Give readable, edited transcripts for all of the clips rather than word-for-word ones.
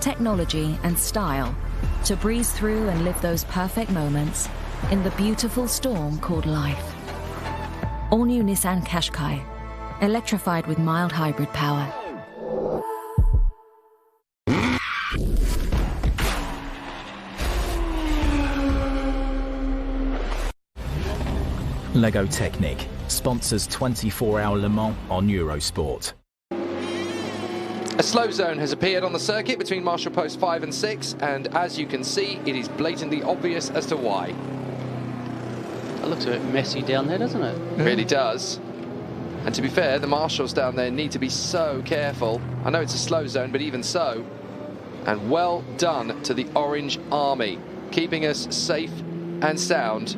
technology and style to breeze through and live those perfect moments in the beautiful storm called life. All new Nissan Qashqai, electrified with mild hybrid power. LEGO Technic sponsors 24-hour Le Mans on Eurosport. A slow zone has appeared on the circuit between Marshall Post 5 and 6, and as you can see, it is blatantly obvious as to why. It looks a bit messy down there, doesn't it? It really does. And to be fair, the marshals down there need to be so careful. I know it's a slow zone, but even so. And well done to the Orange Army, keeping us safe and sound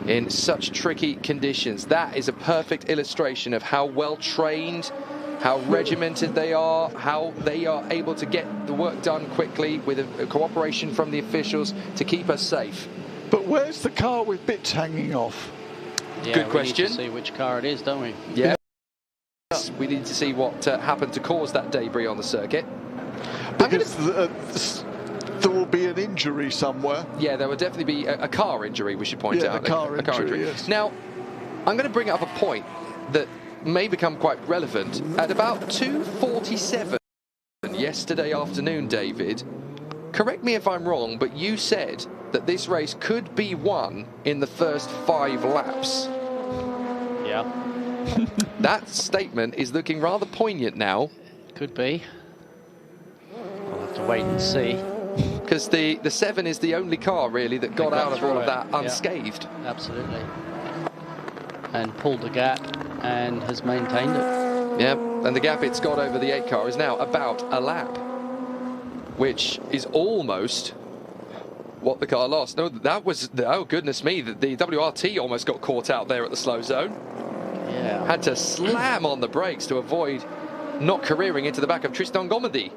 in such tricky conditions. That is a perfect illustration of how well trained, how regimented they are, how they are able to get the work done quickly with a cooperation from the officials to keep us safe. But where's the car with bits hanging off? Yeah, good question. We need to see which car it is, don't we? Yeah. We need to see what happened to cause that debris on the circuit. Because there will be an injury somewhere. Yeah, there will definitely be a car injury, we should point out. A car injury, yes. Now, I'm going to bring up a point that may become quite relevant. At about 2:47 yesterday afternoon, David, correct me if I'm wrong, but you said that this race could be won in the first 5 laps. Yeah. That statement is looking rather poignant now. Could be. We'll have to wait and see. Because the 7 is the only car, really, that got out of all of that unscathed. Yeah, absolutely. And pulled the gap and has maintained it. Yeah, and the gap it's got over the 8 car is now about a lap, which is almost what the car lost. No, that was, oh goodness me, the WRT almost got caught out there at the slow zone. Yeah. Had to slam on the brakes to avoid not careering into the back of Tristan Gomedy.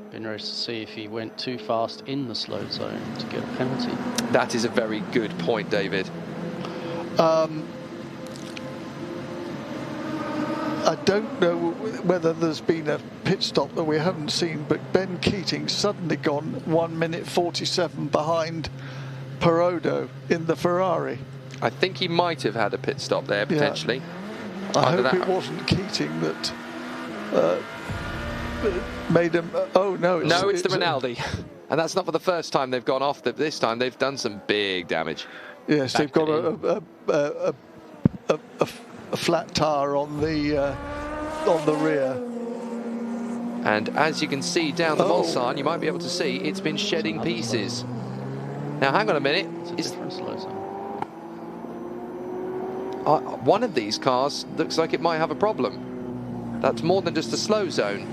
Be interested to see if he went too fast in the slow zone to get a penalty. That is a very good point, David. I don't know whether there's been a pit stop that we haven't seen, but Ben Keating's suddenly gone 1 minute 47 behind Perodo in the Ferrari. I think he might have had a pit stop there, potentially. Yeah. I hope it wasn't Keating that made him... Oh, no. It's the Rinaldi. And that's not for the first time they've gone off. This time they've done some big damage. Yes, they've got a flat tyre on the rear. And as you can see down the Mulsanne, you might be able to see it's been shedding pieces. Now, hang on a minute. It's a different slow zone. One of these cars looks like it might have a problem. That's more than just a slow zone.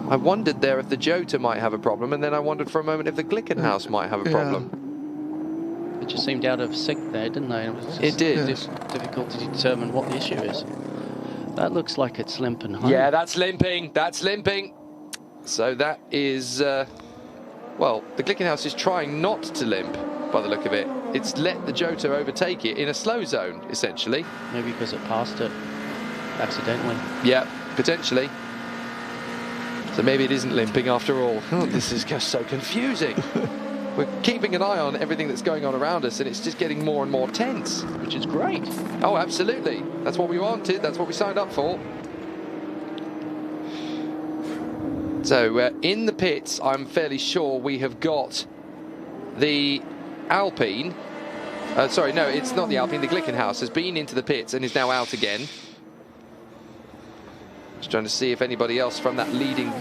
I wondered there if the Jota might have a problem, and then I wondered for a moment if the Glickenhaus might have a problem. It just seemed out of sync there, didn't they? It did. It's difficult to determine what the issue is. That looks like it's limping home. Yeah, that's limping. That's limping. So that is, well, the Glickenhaus is trying not to limp by the look of it. It's let the Jota overtake it in a slow zone, essentially. Maybe because it passed it accidentally. Yeah, potentially. So maybe it isn't limping after all. Oh, this is just so confusing. We're keeping an eye on everything that's going on around us, and it's just getting more and more tense. Which is great. Oh, absolutely. That's what we wanted. That's what we signed up for. So, in the pits, I'm fairly sure we have got the Alpine. Sorry, no, it's not the Alpine. The Glickenhaus has been into the pits and is now out again. Just trying to see if anybody else from that leading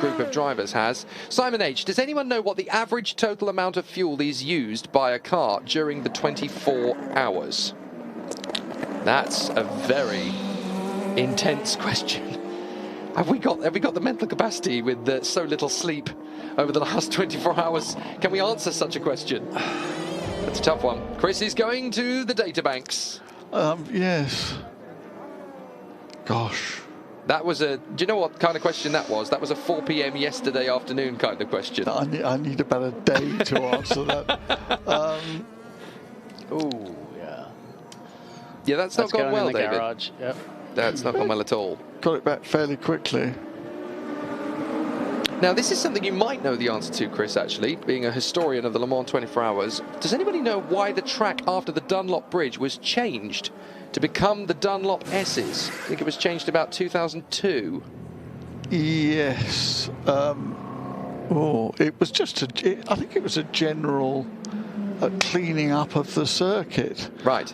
group of drivers has. Simon H., does anyone know what the average total amount of fuel is used by a car during the 24 hours? That's a very intense question. Have we got the mental capacity with so little sleep over the last 24 hours? Can we answer such a question? That's a tough one. Chris is going to the databanks. Yes. Gosh. That was do you know what kind of question that was? That was a 4 p.m. yesterday afternoon kind of question. I need about a day to answer that. Oh, yeah. Yeah, that's not gone well, in the David. garage. Yep. That's not gone well at all. Got it back fairly quickly. Now, this is something you might know the answer to, Chris, actually, being a historian of the Le Mans 24 Hours. Does anybody know why the track after the Dunlop Bridge was changed to become the Dunlop S's? I think it was changed about 2002. Yes. It was just I think it was a general cleaning up of the circuit. Right.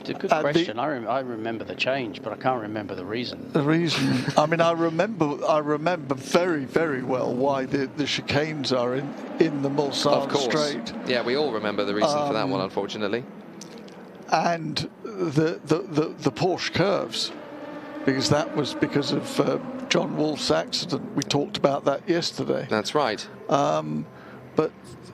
It's a good question. I remember the change, but I can't remember the reason. The reason, I mean, I remember very, very well why the chicanes are in the Mulsanne Straight. Yeah, we all remember the reason for that one, unfortunately. And the Porsche curves, because that was because of John Wolf's accident. We talked about that yesterday. That's right. But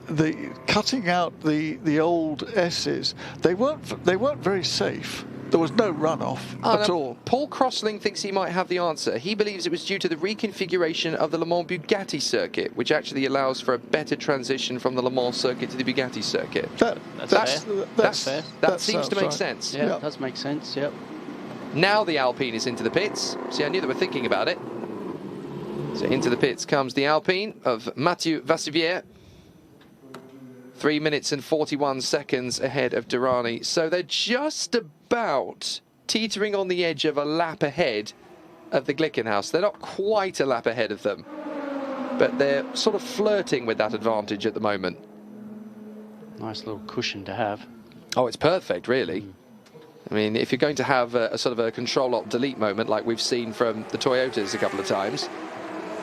the cutting out the old S's, they weren't very safe. There was no runoff at all. Paul Crossling thinks he might have the answer. He believes it was due to the reconfiguration of the Le Mans Bugatti circuit, which actually allows for a better transition from the Le Mans circuit to the Bugatti circuit. That's fair. That seems to make right. sense. Yeah, it does make sense. Yep. Now the Alpine is into the pits. See, I knew they were thinking about it. So into the pits comes the Alpine of Mathieu Vassivière. 3 minutes and 41 seconds ahead of Derani. So they're just about teetering on the edge of a lap ahead of the Glickenhaus. They're not quite a lap ahead of them, but they're sort of flirting with that advantage at the moment. Nice little cushion to have. Oh, it's perfect, really. I mean, if you're going to have a sort of a control-alt-delete moment like we've seen from the Toyotas a couple of times,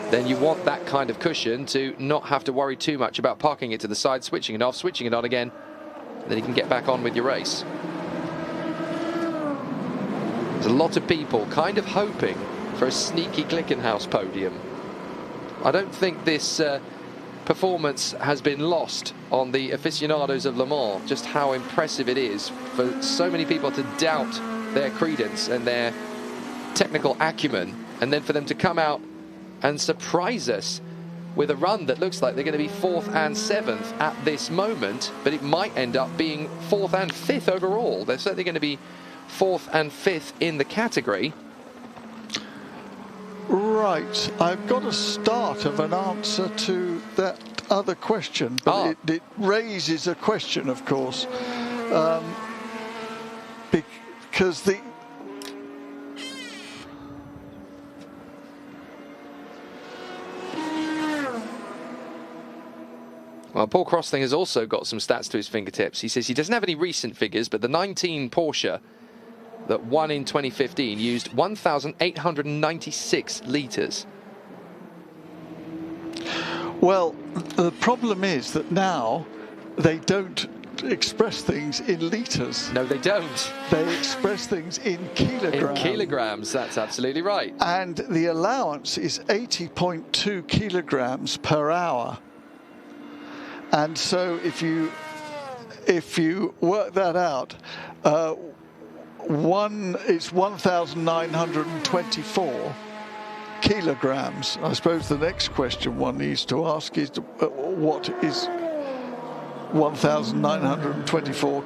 then you want that kind of cushion to not have to worry too much about parking it to the side, switching it off, switching it on again, and then you can get back on with your race. There's a lot of people kind of hoping for a sneaky Glickenhaus podium. I don't think this performance has been lost on the aficionados of Le Mans, just how impressive it is for so many people to doubt their credence and their technical acumen, and then for them to come out and surprise us with a run that looks like they're going to be 4th and 7th at this moment, but it might end up being 4th and 5th overall. They're certainly going to be 4th and 5th in the category. Right, I've got a start of an answer to that other question, but it raises a question, of course, because the Well, Paul Crossling has also got some stats to his fingertips. He says he doesn't have any recent figures, but the 19 Porsche that won in 2015 used 1,896 litres. Well, the problem is that now they don't express things in litres. No, they don't. They express things in kilograms. In kilograms, that's absolutely right. And the allowance is 80.2 kilograms per hour. And so if you work that out, it's 1,924 kilograms. I suppose the next question one needs to ask is what is 1,924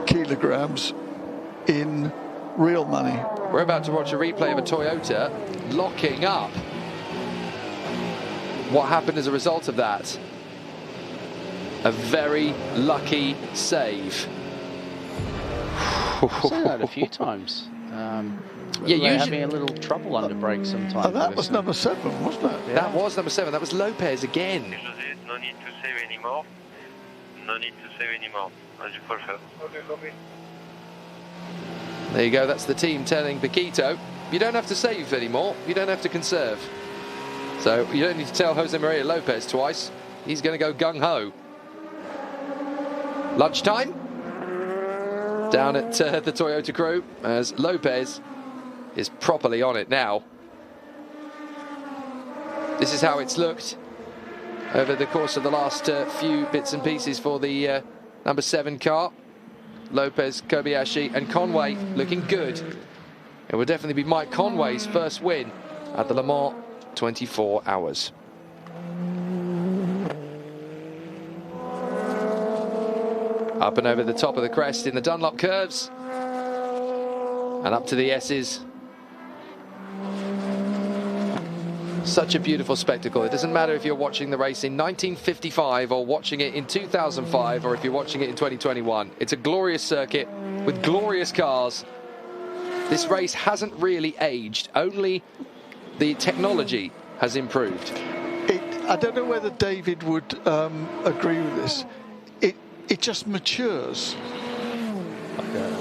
kilograms in real money? We're about to watch a replay of a Toyota locking up. What happened as a result of that? A very lucky save. I've seen that a few times. Yeah, usually having a little trouble under brakes sometimes. That was number 7, wasn't it? Yeah. That was number 7. That was Lopez again. No need to save anymore. No need to save anymore. As you prefer. Okay, copy. There you go. That's the team telling Paquito, you don't have to save anymore. You don't have to conserve. So you don't need to tell Jose Maria Lopez twice. He's going to go gung-ho. Lunchtime down at the Toyota crew as Lopez is properly on it now. This is how it's looked over the course of the last few bits and pieces for the number 7 car. Lopez, Kobayashi and Conway looking good. It will definitely be Mike Conway's first win at the Le Mans 24 Hours. Up and over the top of the crest in the Dunlop curves. And up to the S's. Such a beautiful spectacle. It doesn't matter if you're watching the race in 1955 or watching it in 2005 or if you're watching it in 2021. It's a glorious circuit with glorious cars. This race hasn't really aged. Only the technology has improved. I don't know whether David would agree with this. It just matures.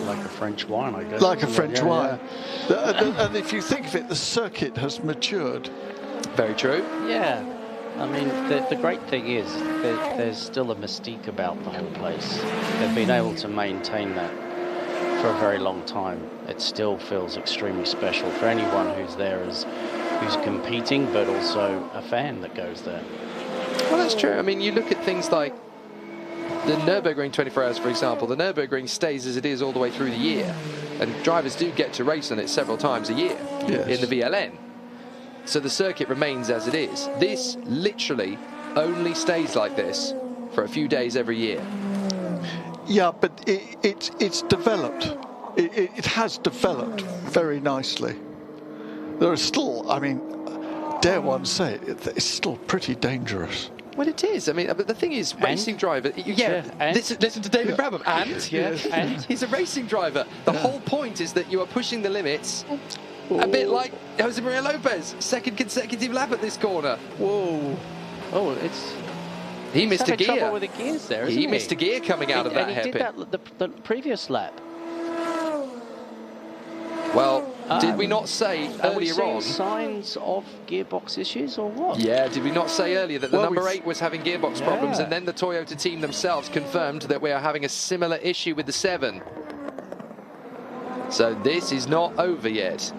Like a French wine, I guess. Like a French wine. Yeah. And if you think of it, the circuit has matured. Very true. Yeah. I mean, the great thing is there's still a mystique about the whole place. They've been able to maintain that for a very long time. It still feels extremely special for anyone who's there who's competing, but also a fan that goes there. Well, that's true. I mean, you look at things like the Nürburgring 24 Hours, for example. The Nürburgring stays as it is all the way through the year, and drivers do get to race on it several times a year in the VLN. So the circuit remains as it is. This literally only stays like this for a few days every year. Yeah, but it's developed. It has developed very nicely. There are still, I mean, dare one say it, it's still pretty dangerous. Well, it is. I mean, but the thing is, racing driver. Listen to David Brabham. And he's a racing driver. The whole point is that you are pushing the limits. A bit like Jose Maria Lopez, second consecutive lap at this corner. Whoa! Oh, he missed a gear. Trouble with the gears there, isn't he? He missed a gear coming out of that hairpin. And he did that the previous lap. Well, did we not say earlier on signs of gearbox issues or what? Yeah, did we not say earlier that the number 8 was having gearbox problems, and then the Toyota team themselves confirmed that we are having a similar issue with the 7. So this is not over yet.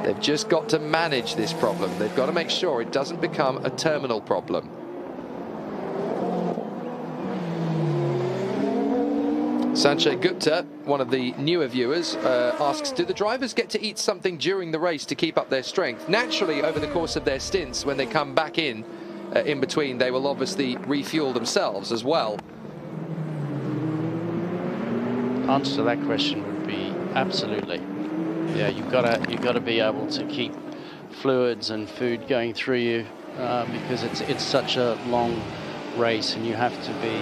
They've just got to manage this problem. They've got to make sure it doesn't become a terminal problem. Sanjay Gupta, one of the newer viewers, asks, do the drivers get to eat something during the race to keep up their strength? Naturally, over the course of their stints, when they come back in between, they will obviously refuel themselves as well. Answer to that question would be absolutely. Yeah, you've got to be able to keep fluids and food going through you because it's such a long race, and you have to be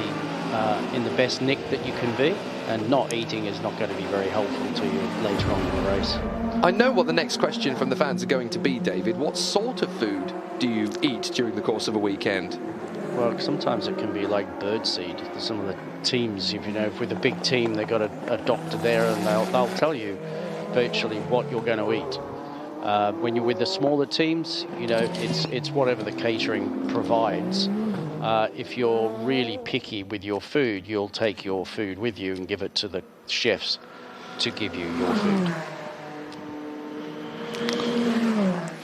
in the best nick that you can be, and not eating is not going to be very helpful to you later on in the race. I know what the next question from the fans are going to be, David. What sort of food do you eat during the course of a weekend? Well, sometimes it can be like birdseed. Some of the teams, if with a big team, they've got a doctor there, and they'll tell you virtually what you're going to eat. When you're with the smaller teams, it's whatever the catering provides. If you're really picky with your food, you'll take your food with you and give it to the chefs to give you your food.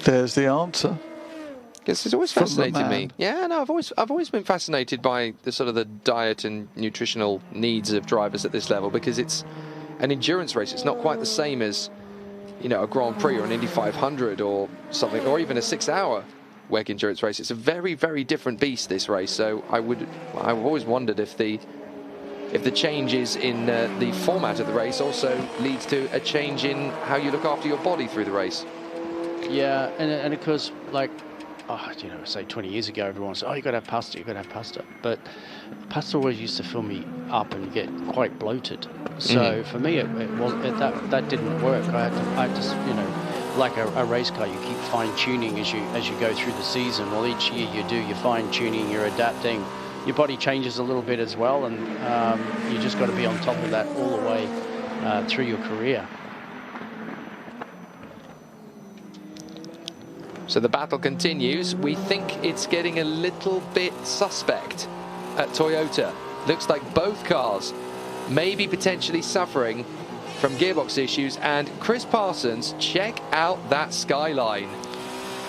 There's the answer. Yes, it's always fascinated me. Yeah, no, I've always been fascinated by the sort of the diet and nutritional needs of drivers at this level, because it's an endurance race. It's not quite the same as, a Grand Prix or an Indy 500 or something, or even a 6-hour WEC endurance race. It's a very, very different beast, this race. So I've always wondered if the changes in the format of the race also leads to a change in how you look after your body through the race. Yeah, and of course, say 20 years ago, everyone said, you've got to have pasta, you've got to have pasta. But pasta always used to fill me up and get quite bloated. So for me, that didn't work. I had to, like a race car, you keep fine-tuning as you go through the season. Well, each year you do your fine-tuning, you're adapting. Your body changes a little bit as well, and you just got to be on top of that all the way through your career. So the battle continues. We think it's getting a little bit suspect at Toyota. Looks like both cars may be potentially suffering from gearbox issues. And Chris Parsons, check out that skyline.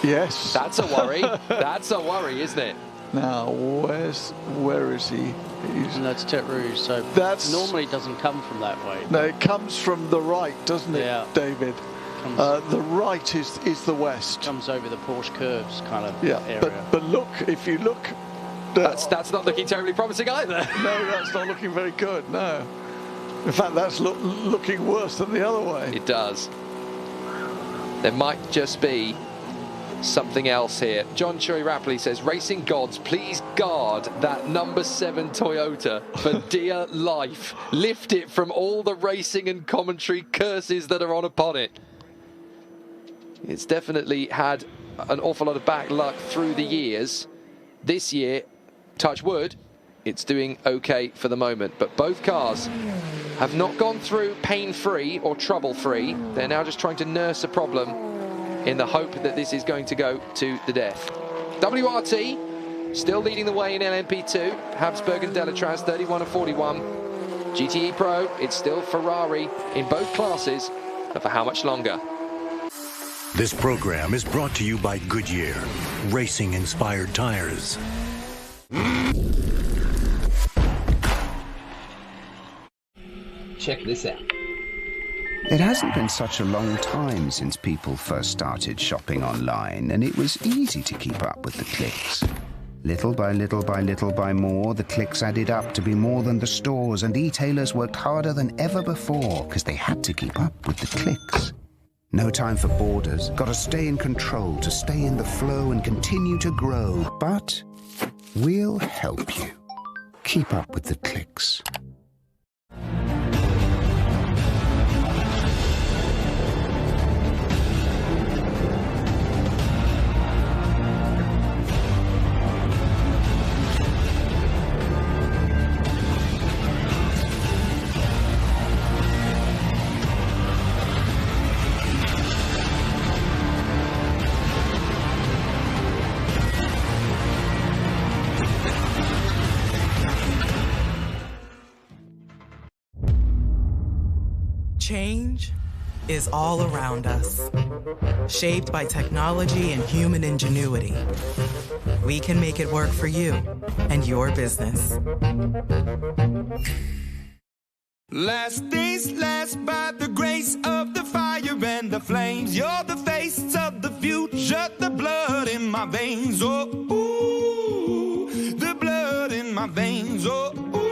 Yes. That's a worry. That's a worry, isn't it? Now, where is he? And that's Tête Rouge, so that's normally doesn't come from that way. No, it comes from the right, doesn't it, David? The right is the west. Comes over the Porsche curves kind of area. But look, if you look... That's not looking terribly promising either. No, that's not looking very good, no. In fact, that's looking worse than the other way. It does. There might just be something else here. John Choi Rapley says, racing gods, please guard that number 7 Toyota for dear life. Lift it from all the racing and commentary curses that are on upon it. It's definitely had an awful lot of bad luck through the years. This year, touch wood, it's doing okay for the moment. But both cars have not gone through pain-free or trouble-free. They're now just trying to nurse a problem in the hope that this is going to go to the death. WRT still leading the way in LMP2. Habsburg and Delatraz 31 and 41. GTE Pro, it's still Ferrari in both classes. And for how much longer? This program is brought to you by Goodyear, racing-inspired tires. Check this out. It hasn't been such a long time since people first started shopping online, and it was easy to keep up with the clicks. Little by little by little by more, the clicks added up to be more than the stores, and e-tailers worked harder than ever before because they had to keep up with the clicks. No time for borders. Got to stay in control, to stay in the flow and continue to grow. But we'll help you. Keep up with the clicks. Change is all around us, shaped by technology and human ingenuity. We can make it work for you and your business. Last days last by the grace of the fire and the flames. You're the face of the future, the blood in my veins. Oh, ooh, the blood in my veins. Oh, ooh.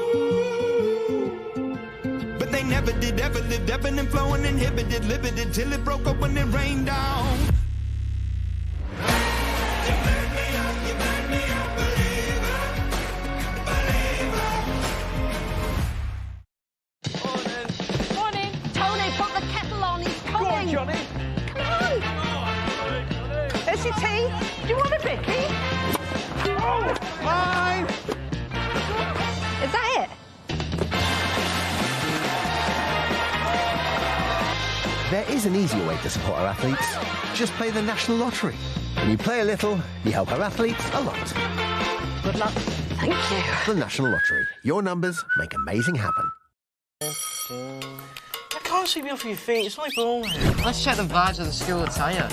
But they never did ever live, ebbing and flowing, inhibited, limited, till it broke up when it rained down. Johnny. Come on. There's your tea. Do you want a bicky? Oh, mine. Is that it? There is an easier way to support our athletes. Just play the National Lottery. When you play a little, you help our athletes a lot. Good luck. Thank you. The National Lottery. Your numbers make amazing happen. I can't see me off your feet, it's like ball. Let's check the badge of the school attire.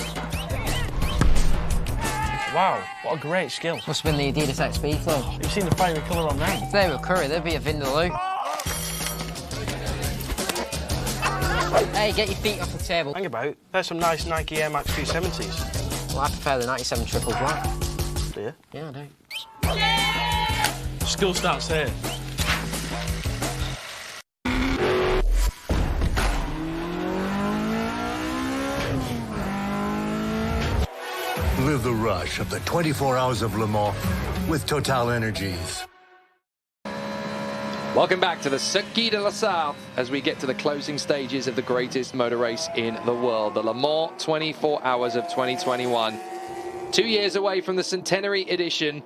Wow, what a great skill. Must have been the Adidas XB Flow. Have you seen the primary colour on them? If they were Curry, they'd be a Vindaloo. Hey, get your feet off the table. Hang about, there's some nice Nike Air Max 270s. Well, I prefer the 97 Triple Black. Do you? Yeah, I do. Yeah! School starts here. Live the rush of the 24 hours of Le Mans with Total Energies. Welcome back to the Circuit de la Sarthe as we get to the closing stages of the greatest motor race in the world, the Le Mans 24 Hours of 2021. 2 years away from the centenary edition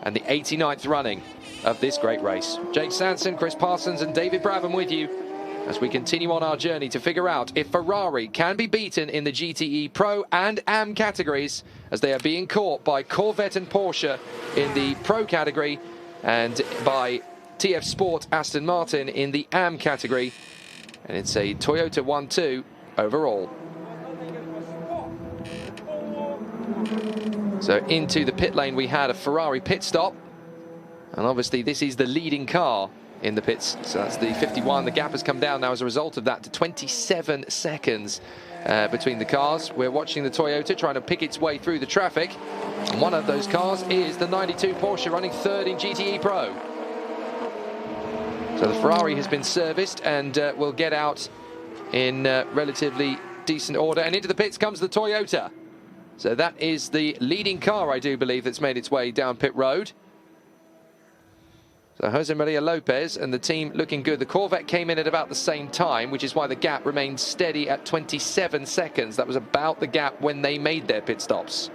and the 89th running of this great race. Jake Sanson, Chris Parsons and David Brabham with you as we continue on our journey to figure out if Ferrari can be beaten in the GTE Pro and AM categories, as they are being caught by Corvette and Porsche in the Pro category and by TF Sport Aston Martin in the AM category. And it's a Toyota 1-2 overall. So into the pit lane we had a Ferrari pit stop. And obviously this is the leading car in the pits, so that's the 51. The gap has come down now as a result of that to 27 seconds between the cars. We're watching the Toyota trying to pick its way through the traffic, and one of those cars is the 92 Porsche running third in GTE Pro. So the Ferrari has been serviced and will get out in relatively decent order, and into the pits comes the Toyota. So that is the leading car, I do believe, that's made its way down pit road. So Jose Maria Lopez and the team looking good. The Corvette came in at about the same time, which is why the gap remained steady at 27 seconds. That was about the gap when they made their pit stops.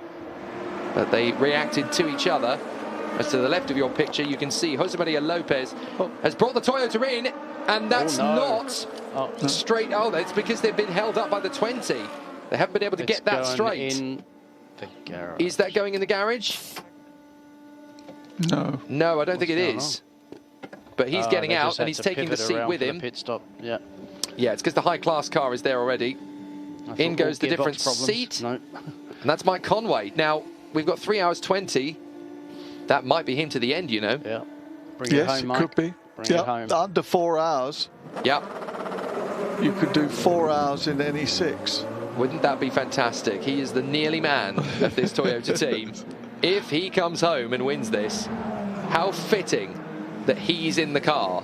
But they reacted to each other. As to the left of your picture, you can see Jose Maria Lopez has brought the Toyota in, and that's not straight. Oh, that's because they've been held up by the 20. They haven't been able to get that straight. In the garage. Is that going in the garage? No. No, I don't think it is. But he's getting out, and he's taking the seat with him. Pit stop. Yeah. Yeah, it's because the high-class car is there already. In goes the different seat. No. And that's Mike Conway. Now, we've got 3 hours 20. That might be him to the end, you know. Yeah. Yes, it could be. Yeah, under 4 hours. Yeah. You could do 4 hours in any 6. Wouldn't that be fantastic? He is the nearly man of this Toyota team. If he comes home and wins this, how fitting that he's in the car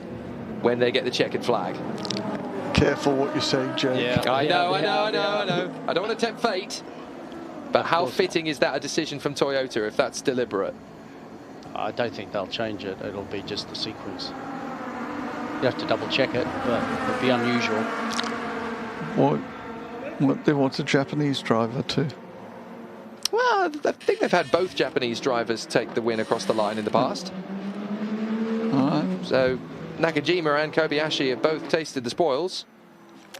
when they get the checkered flag. Careful what you say, Jake. Yeah. I know. I don't want to tempt fate. But how fitting is that a decision from Toyota if that's deliberate? I don't think they'll change it. It'll be just the sequence. You have to double check it, but it'll be unusual. What they want a Japanese driver too. Well, I think they've had both Japanese drivers take the win across the line in the past. All right. So Nakajima and Kobayashi have both tasted the spoils.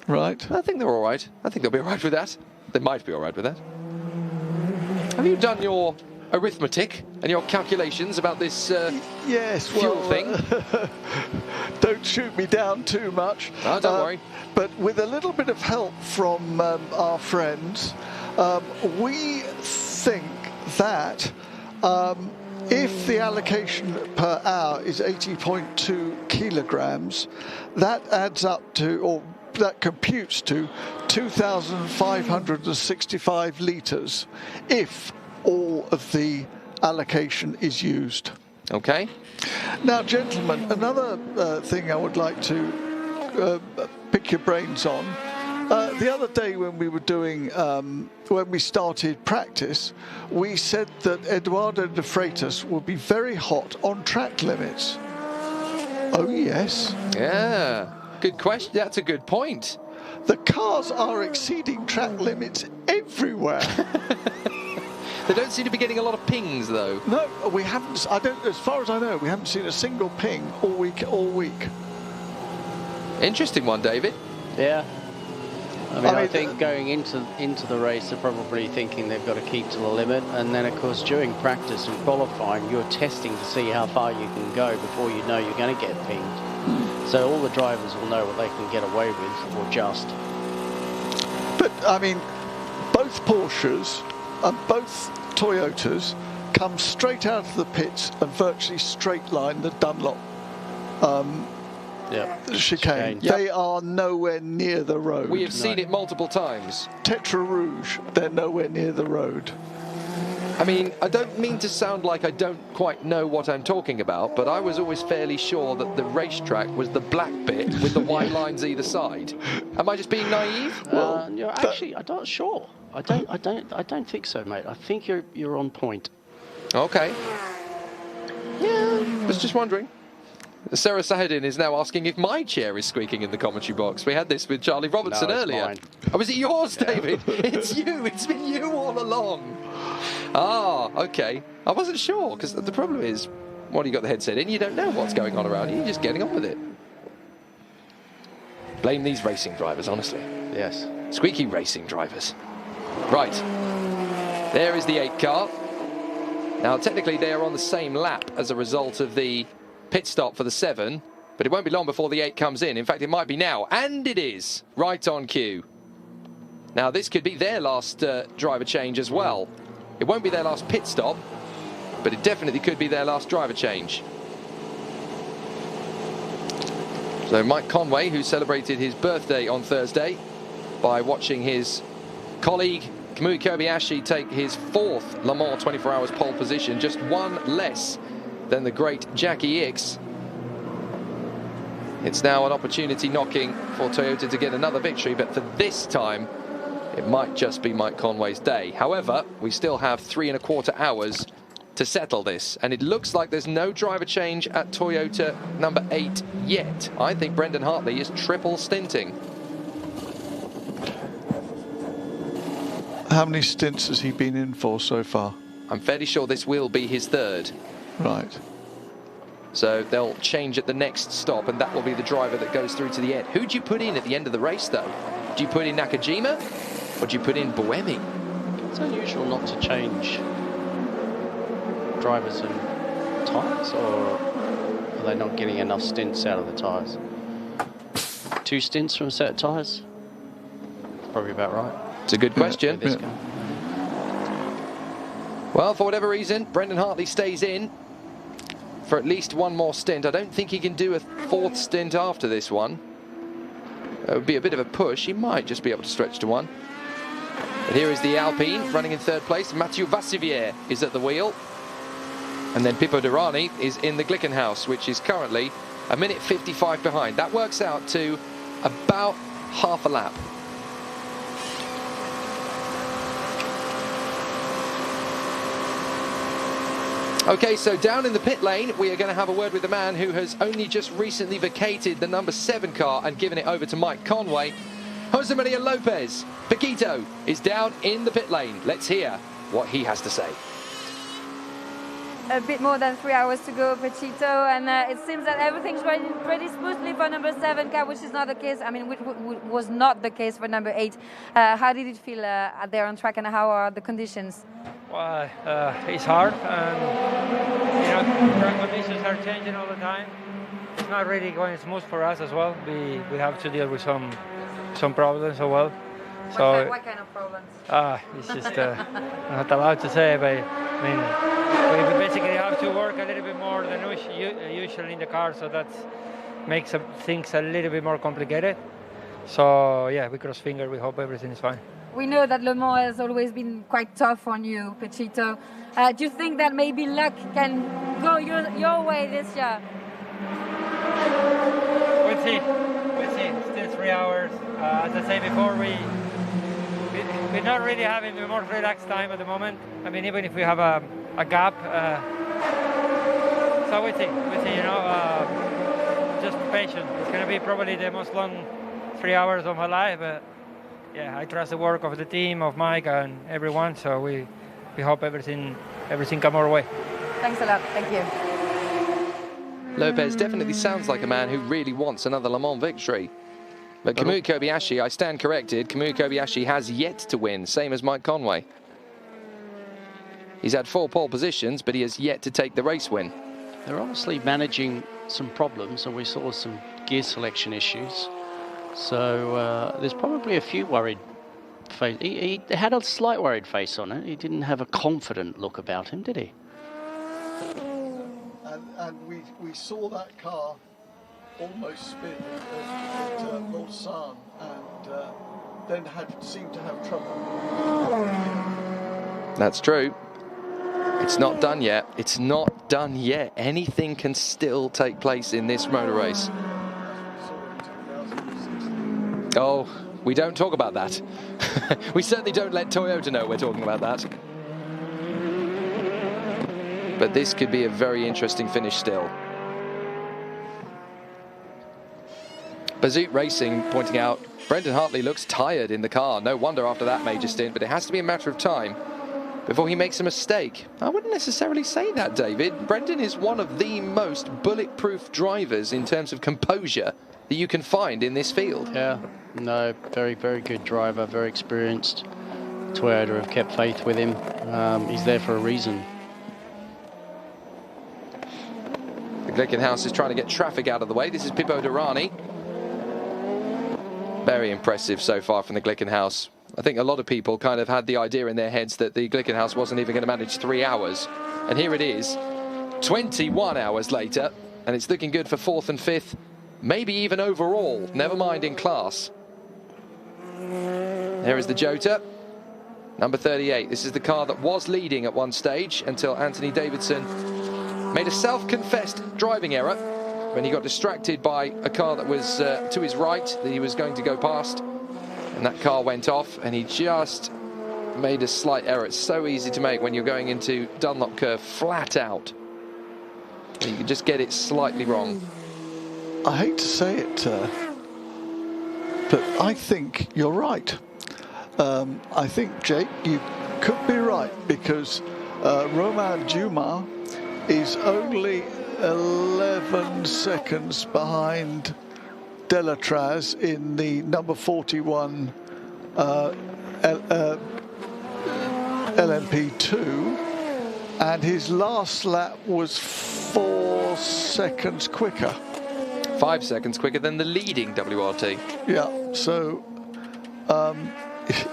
Right. I think they're all right. I think they'll be all right with that. They might be all right with that. Have you done your arithmetic and your calculations about this fuel thing? Don't shoot me down too much. Oh, don't worry. But with a little bit of help from our friends, we think that if the allocation per hour is 80.2 kilograms, that adds up to, or that computes to 2,565 litres if all of the allocation is used. Okay. Now, gentlemen, another thing I would like to pick your brains on. The other day when we were doing, when we started practice, we said that Eduardo de Freitas would be very hot on track limits. Oh, yes. Yeah, good question. That's a good point. The cars are exceeding track limits everywhere. They don't seem to be getting a lot of pings, though. No, we haven't. As far as I know, we haven't seen a single ping all week. Interesting one, David. Yeah. I think going into the race, they're probably thinking they've got to keep to the limit, and then of course during practice and qualifying, you're testing to see how far you can go before you know you're going to get pinged. So all the drivers will know what they can get away with, or just. But I mean, both Porsches and both Toyotas come straight out of the pits and virtually straight line the Dunlop chicane. Yep. They are nowhere near the road. We have seen it multiple times. Tetra Rouge, they're nowhere near the road. I mean, I don't mean to sound like I don't quite know what I'm talking about, but I was always fairly sure that the racetrack was the black bit with the white lines either side. Am I just being naive? Actually, I'm not sure. I don't think so, mate. I think you're on point. Okay. Yeah, was just wondering. Sarah Sahedin is now asking if my chair is squeaking in the commentary box. We had this with Charlie Robertson earlier. Mine. Oh, was it yours, David? It's you. It's been you all along. Ah, okay. I wasn't sure, because the problem is, when you got the headset in, you don't know what's going on around you. You're just getting on with it. Blame these racing drivers, honestly. Yes. Squeaky racing drivers. Right. There is the 8 car. Now, technically, they are on the same lap as a result of the pit stop for the 7, but it won't be long before the 8 comes in. In fact, it might be now, and it is right on cue. Now, this could be their last driver change as well. It won't be their last pit stop, but it definitely could be their last driver change. So Mike Conway, who celebrated his birthday on Thursday by watching his colleague Kamui Kobayashi take his 4th Le Mans 24 Hours pole position, just one less than the great Jackie Ickx. It's now an opportunity knocking for Toyota to get another victory, but for this time it might just be Mike Conway's day. However, we still have 3¼ hours to settle this, and it looks like there's no driver change at Toyota number 8 yet. I think Brendan Hartley is triple stinting. How many stints has he been in for so far? I'm fairly sure this will be his 3rd. Right. So they'll change at the next stop, and that will be the driver that goes through to the end. Who do you put in at the end of the race, though? Do you put in Nakajima, or do you put in Buemi? It's unusual not to change drivers and tyres, or are they not getting enough stints out of the tyres? 2 stints from a set of tyres? Probably about right. It's a good question. Well, for whatever reason, Brendan Hartley stays in for at least one more stint. I don't think he can do a 4th stint after this one. It would be a bit of a push. He might just be able to stretch to 1. But here is the Alpine running in 3rd place. Mathieu Vassivière is at the wheel. And then Pipo Derani is in the Glickenhaus, which is currently 1:55 behind. That works out to about half a lap. Okay, so down in the pit lane, we are going to have a word with the man who has only just recently vacated the number 7 car and given it over to Mike Conway. Jose Maria Lopez, Paquito, is down in the pit lane. Let's hear what he has to say. A bit more than 3 hours to go, Pechito, and it seems that everything's going pretty smoothly for number 7 car, which is not the case. I mean, which was not the case for number 8. How did it feel there on track, and how are the conditions? Well, it's hard, and track conditions are changing all the time. It's not really going smooth for us as well. We have to deal with some problems as well. What kind of problems? It's just not allowed to say, but I mean, we basically have to work a little bit more than usually in the car, so that makes things a little bit more complicated. So yeah, we cross fingers. We hope everything is fine. We know that Le Mans has always been quite tough on you, Pechito. Do you think that maybe luck can go your way this year? We'll see. We'll see. Still 3 hours. As I said before, we're not really having the more relaxed time at the moment. I mean, even if we have a gap. So we'll see. We'll see, just patient. It's going to be probably the most long 3 hours of my life, but yeah, I trust the work of the team, of Mike and everyone, so we hope everything come our way. Thanks a lot. Thank you. Lopez definitely sounds like a man who really wants another Le Mans victory. But Kamui Kobayashi, I stand corrected, Kamui Kobayashi has yet to win, same as Mike Conway. He's had 4 pole positions, but he has yet to take the race win. They're obviously managing some problems, and we saw some gear selection issues. So there's probably a few worried face. He had a slight worried face on it. He didn't have a confident look about him, did he? And we saw that car almost spin at Lausanne, and then seemed to have trouble. That's true. It's not done yet. It's not done yet. Anything can still take place in this motor race. Oh, we don't talk about that. We certainly don't let Toyota know we're talking about that. But this could be a very interesting finish still. Bazoot Racing pointing out, Brendan Hartley looks tired in the car. No wonder after that major stint, but it has to be a matter of time before he makes a mistake. I wouldn't necessarily say that, David. Brendan is one of the most bulletproof drivers in terms of composure that you can find in this field. Yeah, no, very, very good driver, very experienced. Toyota have kept faith with him. He's there for a reason. The Glickenhaus is trying to get traffic out of the way. This is Pipo Derani. Very impressive so far from the Glickenhaus. I think a lot of people kind of had the idea in their heads that the Glickenhaus wasn't even going to manage 3 hours. And here it is, 21 hours later, and it's looking good for 4th and 5th, maybe even overall, never mind in class. Here is the Jota, number 38. This is the car that was leading at one stage until Anthony Davidson made a self-confessed driving error when he got distracted by a car that was to his right that he was going to go past. And that car went off, and he just made a slight error. It's so easy to make when you're going into Dunlop curve flat out. You can just get it slightly wrong. I hate to say it, but I think you're right. I think, Jake, you could be right, because Romain Dumas is only 11 seconds behind Delatraz in the number 41 LMP2, and his last lap was 4 seconds quicker. 5 seconds quicker than the leading WRT. Yeah, so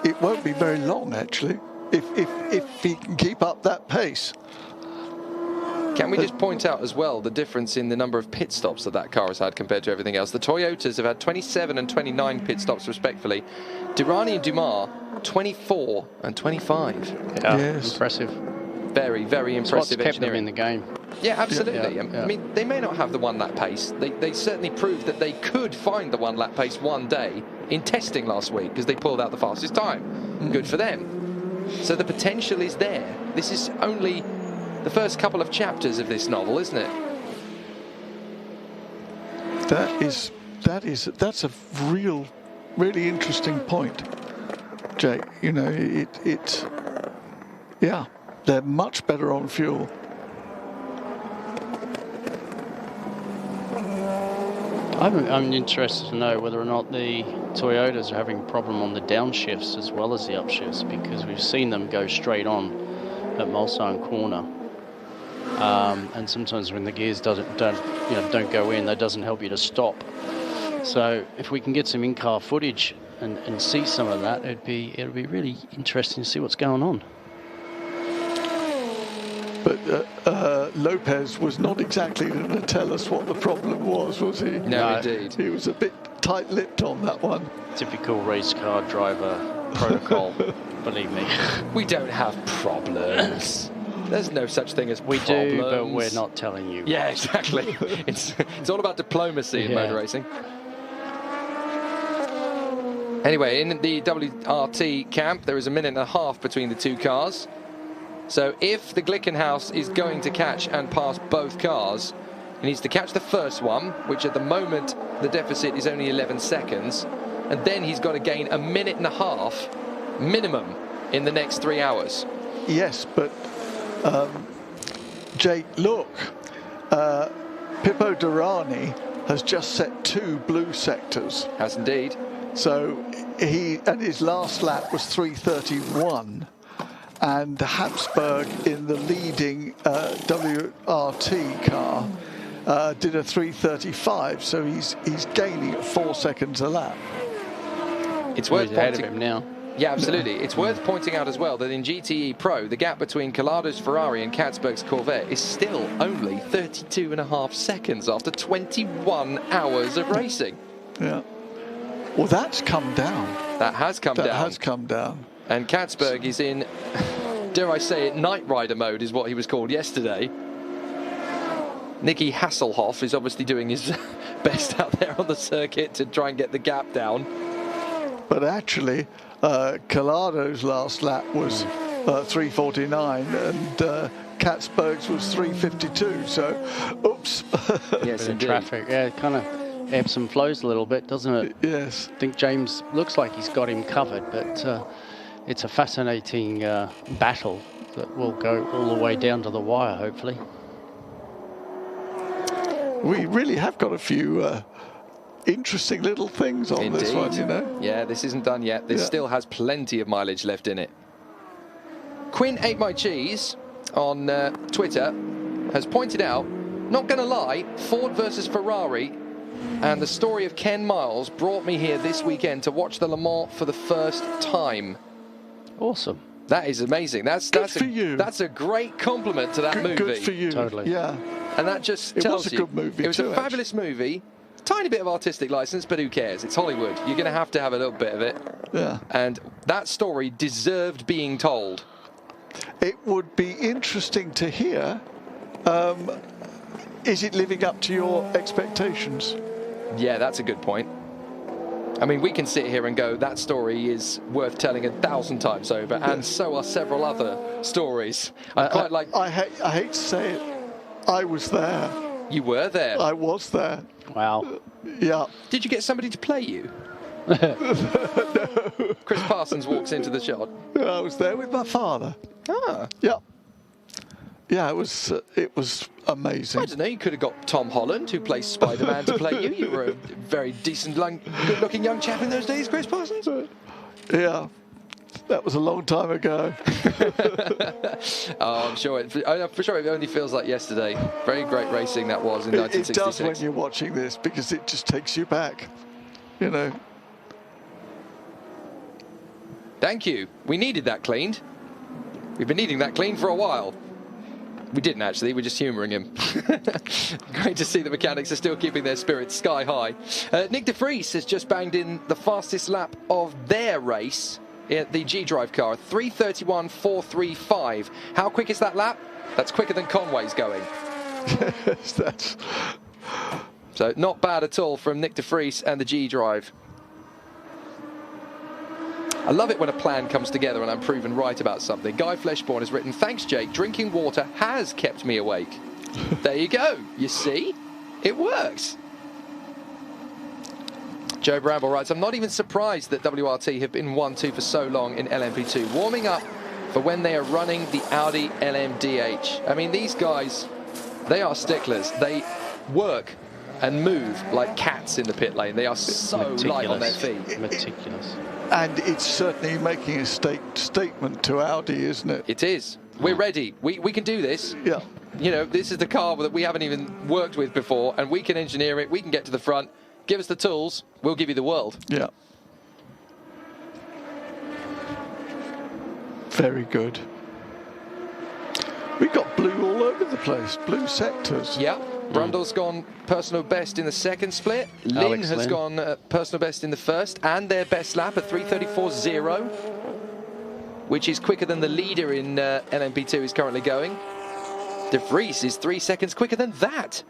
it won't be very long, actually, if he can keep up that pace. Can we just point out as well the difference in the number of pit stops that car has had compared to everything else? The Toyotas have had 27 and 29 pit stops respectively. Durrani and Dumas, 24 and 25. Yeah, yes. Impressive. Very, very impressive What's kept them engineering in the game. Yeah, absolutely. Yeah. I mean, they may not have the one lap pace. They certainly proved that they could find the one lap pace one day in testing last week, because they pulled out the fastest time. Good for them. So the potential is there. This is only the first couple of chapters of this novel, isn't it? That's a really interesting point, Jake. You know, yeah, they're much better on fuel. I'm interested to know whether or not the Toyotas are having a problem on the downshifts as well as the upshifts, because we've seen them go straight on at Mulsanne Corner. And sometimes when the gears don't go in, that doesn't help you to stop. So if we can get some in-car footage and see some of that, it'll be really interesting to see what's going on. But Lopez was not exactly going to tell us what the problem was he? No, indeed. He was a bit tight-lipped on that one. Typical race car driver protocol, believe me. We don't have problems. There's no such thing as we problems. do, but we're not telling you. Yeah, exactly. it's all about diplomacy in motor racing. Anyway, in the WRT camp, there is a minute and a half between the two cars. So if the Glickenhaus is going to catch and pass both cars, he needs to catch the first one, which at the moment the deficit is only 11 seconds, and then he's got to gain a minute and a half minimum in the next 3 hours. Yes, but Jake, look, Pipo Derani has just set 2 blue sectors. Has indeed. So his last lap was 3:31. And Habsburg in the leading WRT car did a 3:35, so he's gaining at 4 seconds a lap. It's worth ahead of him now. Yeah, absolutely. It's worth pointing out as well that in GTE Pro, the gap between Collada's Ferrari and Katzberg's Corvette is still only 32.5 seconds after 21 hours of racing. Yeah. Well, that's come down. That has come down. That has come down. And Katzberg is in, dare I say it, Knight Rider mode is what he was called yesterday. Nicky Hasselhoff is obviously doing his best out there on the circuit to try and get the gap down. But actually, Collado's last lap was 3:49 and Katzberg's was 3:52, so oops. Yes, in traffic. Yeah, it kind of ebbs and flows a little bit, doesn't it? Yes. I think James looks like he's got him covered, but it's a fascinating battle that will go all the way down to the wire, hopefully. We really have got a few interesting little things on this one, you know. Yeah, this isn't done yet. This still has plenty of mileage left in it. Quinn Ate My Cheese on Twitter has pointed out, not going to lie, Ford versus Ferrari and the story of Ken Miles brought me here this weekend to watch the Le Mans for the first time. Awesome. That is amazing. That's a great compliment to that movie. Good for you. Totally. Yeah. And that just tells you. It was a good movie. It was a fabulous movie. Tiny bit of artistic license, but who cares? It's Hollywood. You're going to have a little bit of it. Yeah. And that story deserved being told. It would be interesting to hear. Is it living up to your expectations? Yeah, that's a good point. I mean, we can sit here and go, that story is worth telling 1,000 times over, and so are several other stories. I hate to say it, I was there. You were there? I was there. Wow. Yeah. Did you get somebody to play you? Chris Parsons walks into the shot. I was there with my father. Ah. Yeah. Yeah, it was amazing. I don't know, you could have got Tom Holland, who plays Spider-Man, to play you. You were a very decent, good-looking young chap in those days, Chris Parsons. Yeah, that was a long time ago. Oh, I'm sure for sure it only feels like yesterday. Very great racing that was in 1966. It does when you're watching this, because it just takes you back, you know. Thank you. We needed that cleaned. We've been needing that cleaned for a while. We didn't actually, we're just humouring him. Great to see the mechanics are still keeping their spirits sky high. Nick de Vries has just banged in the fastest lap of their race in the G-Drive car, 3:31.435. How quick is that lap? That's quicker than Conway's going. Yes, that's... So not bad at all from Nick de Vries and the G-Drive. I love it when a plan comes together and I'm proven right about something. Guy Fleshborn has written, thanks, Jake. Drinking water has kept me awake. There you go. You see? It works. Joe Bramble writes, I'm not even surprised that WRT have been 1-2 for so long in LMP2. Warming up for when they are running the Audi LMDH. I mean, these guys, they are sticklers. They work and move like cats in the pit lane. They are so light on their feet. Meticulous. And it's certainly making a statement to Audi, isn't it? It is. We're ready. We can do this. Yeah. You know, this is the car that we haven't even worked with before, and we can engineer it. We can get to the front. Give us the tools. We'll give you the world. Yeah. Very good. We got blue all over the place. Blue sectors. Yeah. Brundle's gone personal best in the second split. Lynn has gone personal best in the first, and their best lap at 3:34.0, which is quicker than the leader in LMP2 is currently going. De Vries is 3 seconds quicker than that.